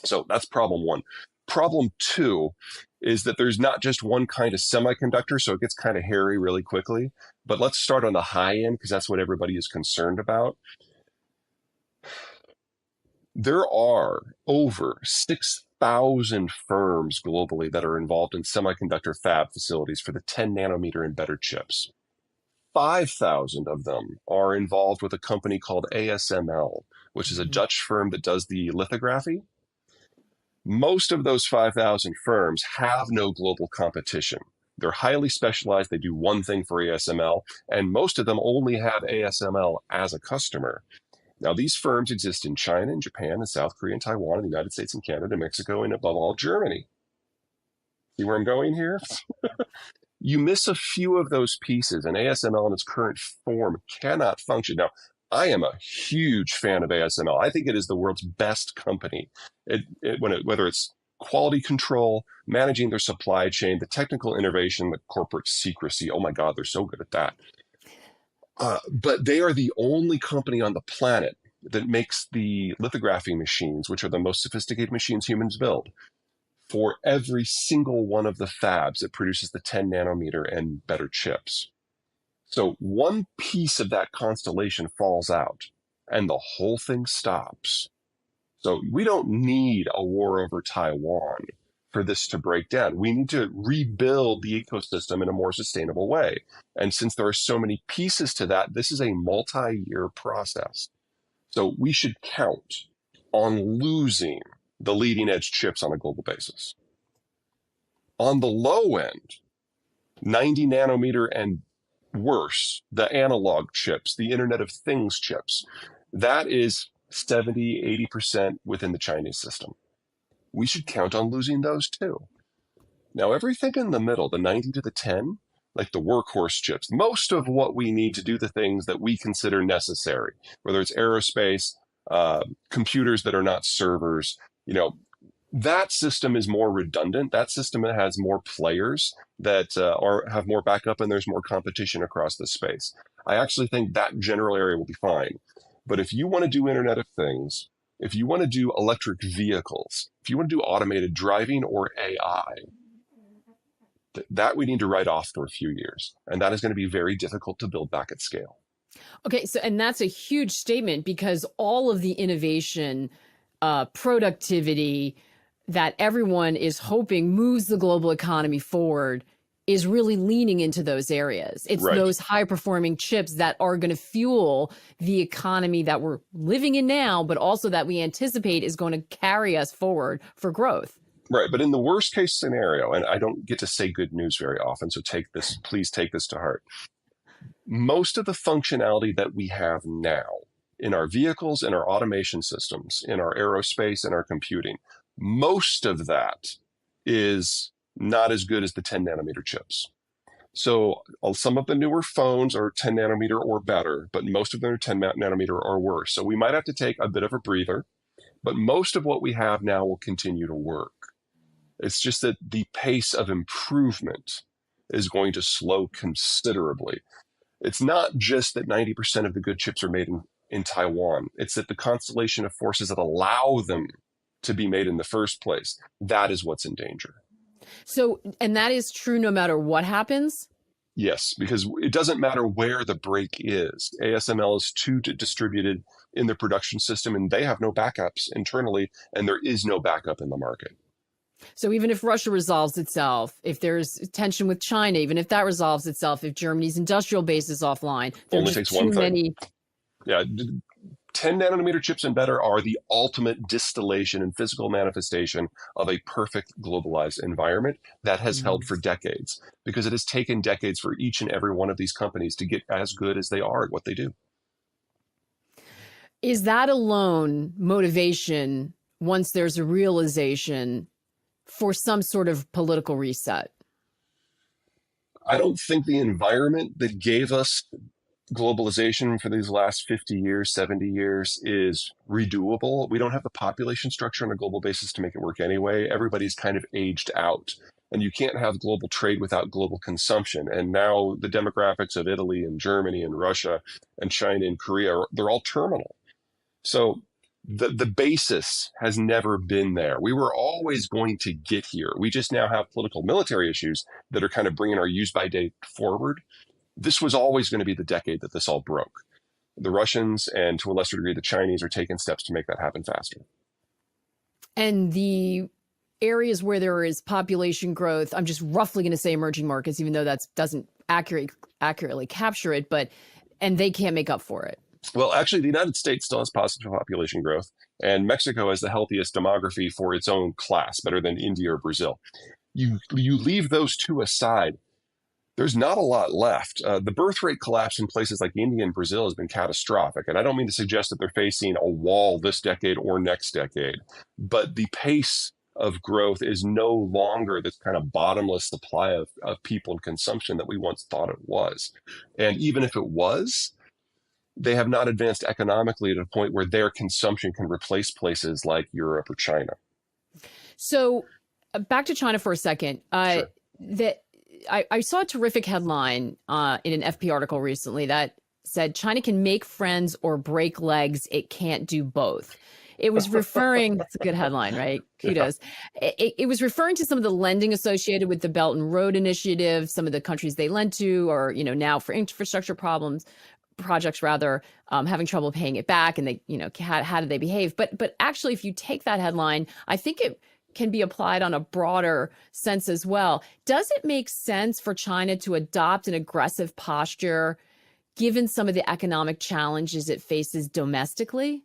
So that's problem one. Problem two is that there's not just one kind of semiconductor, so it gets kind of hairy really quickly. But let's start on the high end because that's what everybody is concerned about. There are over 6,000 firms globally that are involved in semiconductor fab facilities for the 10 nanometer and better chips. 5,000 of them are involved with a company called ASML, which is a Mhm. Dutch firm that does the lithography. Most of those 5,000 firms have no global competition. They're highly specialized. They do one thing for ASML, and most of them only have ASML as a customer. Now, these firms exist in China and Japan and South Korea and Taiwan and the United States and Canada, Mexico, and above all, Germany. See where I'm going here? You miss a few of those pieces, and ASML in its current form cannot function. Now, I am a huge fan of ASML. I think it is the world's best company. Whether it's quality control, managing their supply chain, the technical innovation, the corporate secrecy. Oh my God, they're so good at that. But they are the only company on the planet that makes the lithography machines, which are the most sophisticated machines humans build, for every single one of the fabs that produces the 10 nanometer and better chips. So one piece of that constellation falls out and the whole thing stops. So we don't need a war over Taiwan for this to break down. We need to rebuild the ecosystem in a more sustainable way. And since there are so many pieces to that, this is a multi-year process. So we should count on losing the leading edge chips on a global basis. On the low end, 90 nanometer and worse, the analog chips, the Internet of Things chips, that is 70, 80% within the Chinese system. We should count on losing those too. Now, everything in the middle, the 90 to the 10, like the workhorse chips, most of what we need to do the things that we consider necessary, whether it's aerospace, computers that are not servers, that system is more redundant. That system has more players that have more backup, and there's more competition across the space. I actually think that general area will be fine. But if you want to do Internet of Things, if you want to do electric vehicles, if you want to do automated driving or AI, that we need to write off for a few years. And that is going to be very difficult to build back at scale. Okay, so and that's a huge statement because all of the innovation, productivity that everyone is hoping moves the global economy forward is really leaning into those areas. It's Right. those high performing chips that are going to fuel the economy that we're living in now, but also that we anticipate is going to carry us forward for growth. Right. But in the worst case scenario, and I don't get to say good news very often, so please take this to heart. Most of the functionality that we have now in our vehicles, in our automation systems, in our aerospace, and our computing, most of that is not as good as the 10 nanometer chips. So some of the newer phones are 10 nanometer or better, but most of them are 10 nanometer or worse. So we might have to take a bit of a breather, but most of what we have now will continue to work. It's just that the pace of improvement is going to slow considerably. It's not just that 90% of the good chips are made in Taiwan. It's that the constellation of forces that allow them to be made in the first place, that is what's in danger. So, and that is true no matter what happens? Yes, because it doesn't matter where the break is. ASML is too distributed in the production system, and they have no backups internally, and there is no backup in the market. So even if Russia resolves itself, if there's tension with China, even if that resolves itself, if Germany's industrial base is offline, there are Only just takes one too thing. many. Yeah, 10 nanometer chips and better are the ultimate distillation and physical manifestation of a perfect globalized environment that has held for decades, because it has taken decades for each and every one of these companies to get as good as they are at what they do. Is that alone motivation once there's a realization for some sort of political reset? I don't think the environment that gave us globalization for these last 50 years, 70 years is redoable. We don't have the population structure on a global basis to make it work anyway. Everybody's kind of aged out. And you can't have global trade without global consumption. And now the demographics of Italy and Germany and Russia and China and Korea, they're all terminal. So the basis has never been there. We were always going to get here. We just now have political military issues that are kind of bringing our use by date forward. This was always going to be the decade that this all broke. The Russians and to a lesser degree the Chinese are taking steps to make that happen faster. And the areas where there is population growth, I'm just roughly going to say emerging markets, even though that doesn't accurately capture it, and they can't make up for it. Well, actually, the United States still has positive population growth, and Mexico has the healthiest demography for its own class, better than India or Brazil. You leave those two aside, there's not a lot left. The birth rate collapse in places like India and Brazil has been catastrophic. And I don't mean to suggest that they're facing a wall this decade or next decade, but the pace of growth is no longer this kind of bottomless supply of people and consumption that we once thought it was. And even if it was, they have not advanced economically to the point where their consumption can replace places like Europe or China. So back to China for a second. Sure. I saw a terrific headline in an FP article recently that said China can make friends or break legs. It can't do both. It was referring, that's a good headline, right? Kudos. Yeah. It was referring to some of the lending associated with the Belt and Road Initiative, some of the countries they lend to, or, now for infrastructure projects rather, having trouble paying it back, and they, how do they behave? But actually, if you take that headline, I think it can be applied on a broader sense as well. Does it make sense for China to adopt an aggressive posture, given some of the economic challenges it faces domestically?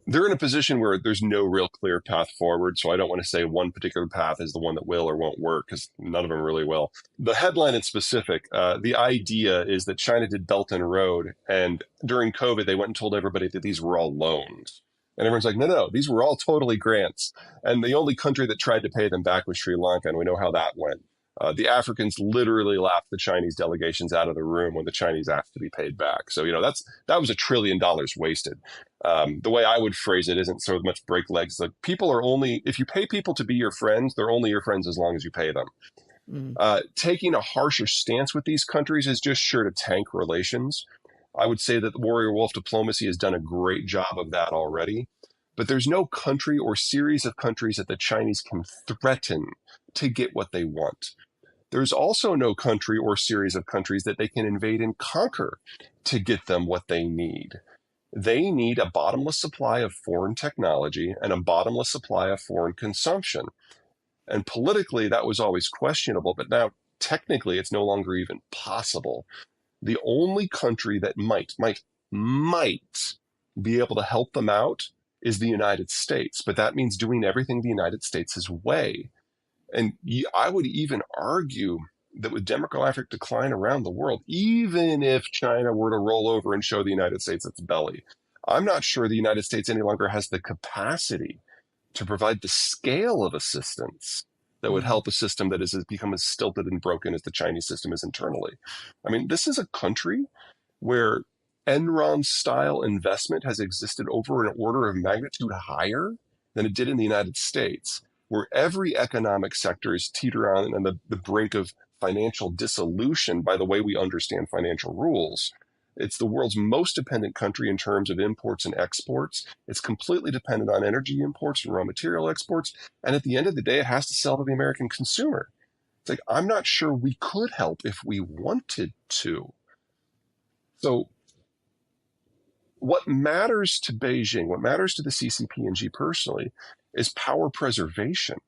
They're in a position where there's no real clear path forward. So I don't want to say one particular path is the one that will or won't work, because none of them really will. The headline in specific, the idea is that China did Belt and Road, and during COVID, they went and told everybody that these were all loans. And everyone's like, no, these were all totally grants. And the only country that tried to pay them back was Sri Lanka, and we know how that went. The Africans literally laughed the Chinese delegations out of the room when the Chinese asked to be paid back. So, that was $1 trillion wasted. The way I would phrase it isn't so much break legs. Like, people are only, if you pay people to be your friends, they're only your friends as long as you pay them. Taking a harsher stance with these countries is just sure to tank relations. I would say that the warrior wolf diplomacy has done a great job of that already. But there's no country or series of countries that the Chinese can threaten to get what they want. There's also no country or series of countries that they can invade and conquer to get them what they need. They need a bottomless supply of foreign technology and a bottomless supply of foreign consumption. And politically, that was always questionable, but now technically it's no longer even possible. The only country that might be able to help them out is the United States, but that means doing everything the United States' way. And I would even argue that with demographic decline around the world, even if China were to roll over and show the United States its belly, I'm not sure the United States any longer has the capacity to provide the scale of assistance that would help a system that has become as stilted and broken as the Chinese system is internally. I mean, this is a country where Enron-style investment has existed over an order of magnitude higher than it did in the United States, where every economic sector is teeter on the brink of financial dissolution by the way we understand financial rules. It's the world's most dependent country in terms of imports and exports. It's completely dependent on energy imports and raw material exports. And at the end of the day, it has to sell to the American consumer. It's like, I'm not sure we could help if we wanted to. So what matters to Beijing, what matters to the CCP&G personally, is power preservation.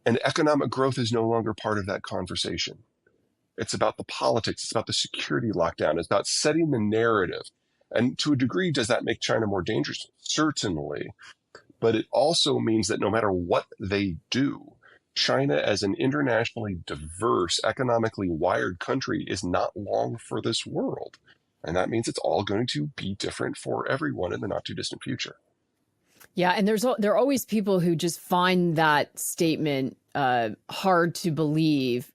And economic growth is no longer part of that conversation. It's about the politics. It's about the security lockdown. It's about setting the narrative. And to a degree, does that make China more dangerous? Certainly. But it also means that no matter what they do, China as an internationally diverse, economically wired country is not long for this world. And that means it's all going to be different for everyone in the not too distant future. Yeah, and there are always people who just find that statement hard to believe,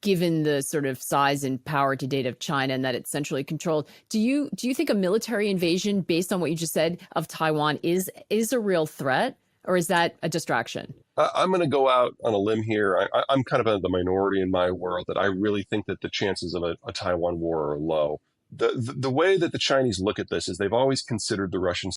given the sort of size and power to date of China and that it's centrally controlled. Do you think a military invasion, based on what you just said, of Taiwan is a real threat, or is that a distraction? I'm going to go out on a limb here. I'm kind of the minority in my world that I really think that the chances of a Taiwan war are low. the way that the Chinese look at this is they've always considered the Russians